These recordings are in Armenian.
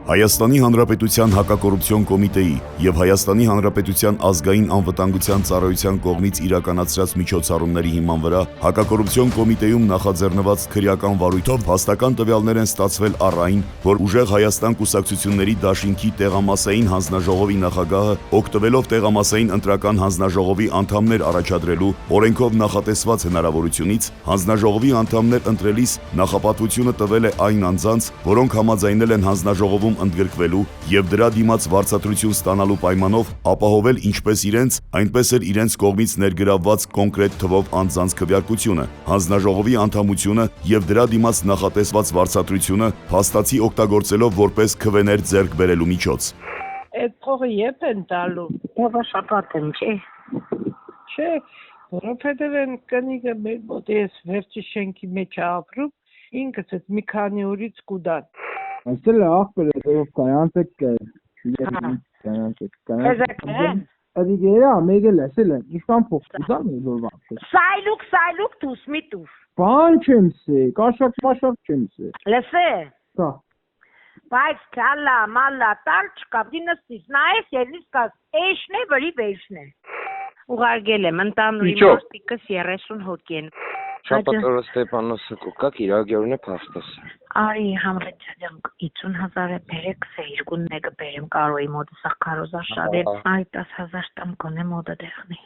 Հայաստանի Հանրապետության հակակոռուպցիոն կոմիտեի և Հայաստանի Հանրապետության ազգային անվտանգության ծառայության կողմից իրականացրած միջոցառումների հիման վրա հակակոռուպցիոն կոմիտեում նախաձեռնված քրեական վարույթով փաստական տվյալներ են ստացվել առ այն, որ Ուժեղ Հայաստան կուսակցությունների դաշինքի տեղամասային հանձնաժողովի նախագահը, օգտվելով տեղամասային ընտրական հանձնաժողովի անդամներ առաջադրելու օրենքով նախատեսված հնարավորությունից, հանձնաժողովի անդամներ ընտրելիս նախապատվությունը տվել է այն անձանց, որոնք համաձայնել են հանձնաժողովում ընդգրկվելու և դրա դիմաց վարձատրություն ստանալու պայմանով ապահովել ինչպես իրենց, այնպես էլ իրենց կողմից ներգրավված կոնկրետ թվով անձանց քվեարկությունը, հանձնաժողովի անդամությունը և դրա դիմաց նախատեսված վարձատրությունը փաստացի օգտագործելով որպես քվեներ ձեռք բերելու միջոց։ Այդ փողը երբ են տալու։ Շաբաթ եմ, չէ։ Չէ, որովհետև այն կնիկը մեր մոտ ես վերջի շենքի մեջ ապրում, ինքս այդ մի քանի օրից կուտան։ Այստեղ ախպերը դեռ կայանցեք Կայանցեք։ Adigeya mege lesele iştan poktudan mı zorban? Sayluk tus mituf. Ban kimsi, kaşak kimsi. Lese. Ta. Բայց քալա մալա տալչկա դինստից նայես ելիսկաս էշնե վրի վեշնե ուղարկել եմ ընտանուր իմաստիկս 30 հոգին Շաբաթօրը Ստեփանոսը կուկակ իրագյորն է փաստոս Արի համրեջան 50000 է բերեք սերգուն նեգը բերեմ կարոյի մոդը սա կարոզա շադել այ 10000 տամ կոնե մոդը դեղնի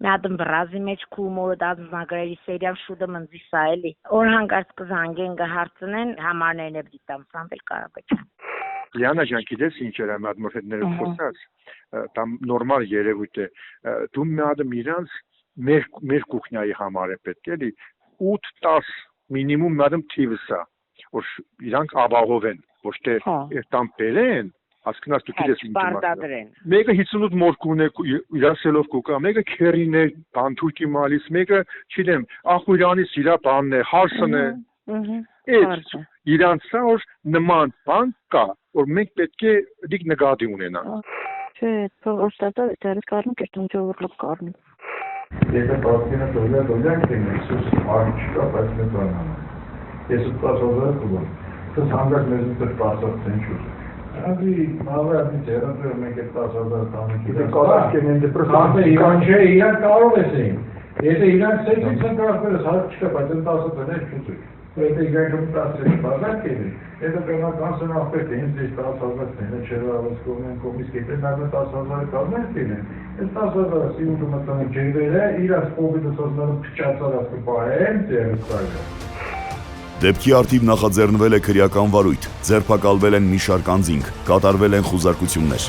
Մյադն վրազի մեջ կումորը դազնագրերի սերիան շուդը մնձի սա էլի որ հանգարց կզանգեն կհարցնեն համարներն է դիտամ սամվել կարաբեչ Լիանա ջան գիտես ինչ էր այդ մորհետները խոսած там նորմալ երևույթ է դու մյադը իրանց մեր կուխնյայի համար է պետք էլի 8-10 մինիմում մյադը թիվսա որ իրանք ապահով են ոչ թե այդտամ բերեն Ասկնաս դու գիտես ինչ բարտադրեն Մեկը 58 մորկուն է իրասելով կուկա մեկը քերին է բանթուկի մալիս մեկը չգիտեմ ախուրյանից իրա բանն է հարսն է Այդ իրանցա որ նման բան կա որ մենք պետք է դիք նկատի ունենանք Չէ փոխստատը դեռ կառնում կերտում ժողովուրդ կառնում Եթե պատկերը դոլյակ է Իսուս արիչկա բայց մեծ անան Ես ու 10000 կուբան Դա հանգած մեզ դեռ 10 չուր Abi, mavra bir terapı örnek tasarlar tanık. Bir karar kendinde profesyonel. İranca İran karol etsin. Yete İran seçimsen kararları sahip çıkıp acın tasarlar ne çözür. Yete İran çok tasarlar bazı kedir. Yete bana kanser afet enziz tasarlar ne çevreler skomen komis kedir nerede tasarlar kalmaz değil. Tasarlar sivil tanık çevreler İran skomen tasarlar pçatsalar kupayem teraplar. Դեպքի արդիվ նախաձեռնվել է քրեական վարույթ, ձերբակալվել են մի շարք անձինք, կատարվել են խուզարկություններ։